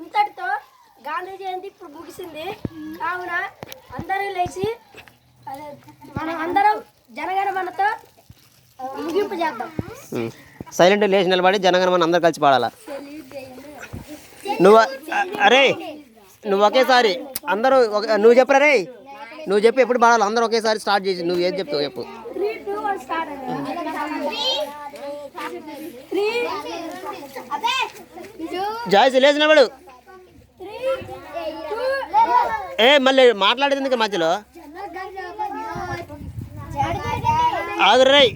ఇంతటితో గాంధీ జయంతి ఇప్పుడు ముగిసింది. కావున అందరూ లేచి మనం అందరం జనగణమనతో ముగింపు చేద్దాం. సైలెంట్ లేచి నిలబడి జనగణమన అందరు కలిసి పాడాలా. నువ్వు అరే నువ్వు ఒకేసారి అందరూ నువ్వు చెప్పరా రే, నువ్వు చెప్పి ఎప్పుడు పాడాలి. అందరూ ఒకేసారి స్టార్ట్ చేసి నువ్వు ఏం చెప్తావు చెప్పు. జాయిస్ లేచి నిలబడు. మళ్ళీ మాట్లాడేది ఎందుకు మధ్యలో ఆగుర్రై.